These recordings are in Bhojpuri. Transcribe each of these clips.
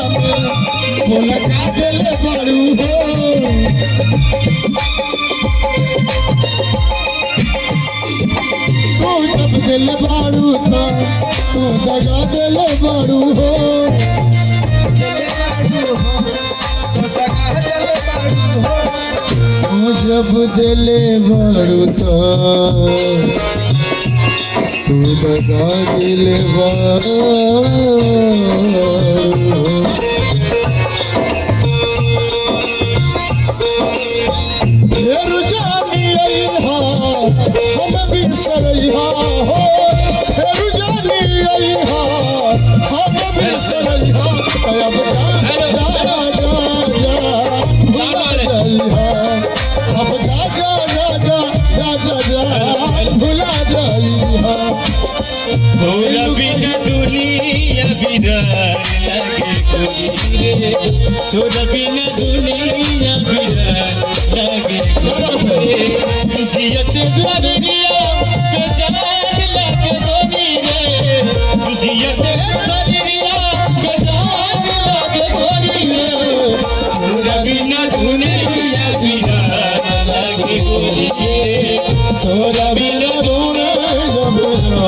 में बोला काजल बारू हो तू जब दिल बारू तो तू दगा दिल बारू हो जब दिल बारू तो तू दगा दिल बारू फेरू जानी अइहा हम बिसरइहा हो फेरू जानी अइहा हम बिसरइहा अब जा जा जा जा भुला जइहा अब जा जा जा जा जा जा भुला जइहा तोरा बिना दुनिया बिरान लगे कोई रे तोरा बिना दुनिया बिरान लगे कोई रे जियत दुनिया बेजान लगे कोई रे जियत दुनिया बेजान लगे कोई रे तोरा बिना दुनिया बिरान लगे कोई रे तोरा बिना दुनिया बिरान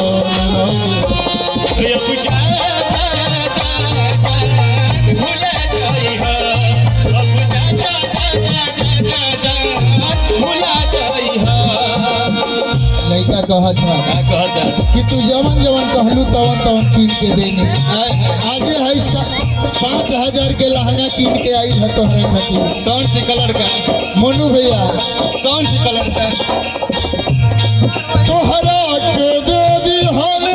लड़का कहत था कि तू जवन जवन कहलू तवन तवन कीन के देनी आज है 5,000 के लहंगा कीन के आई है तोहरे खातिर कौन सी कलर का मोनू भैया कौन सी कलर का तोहरा के दे दी हले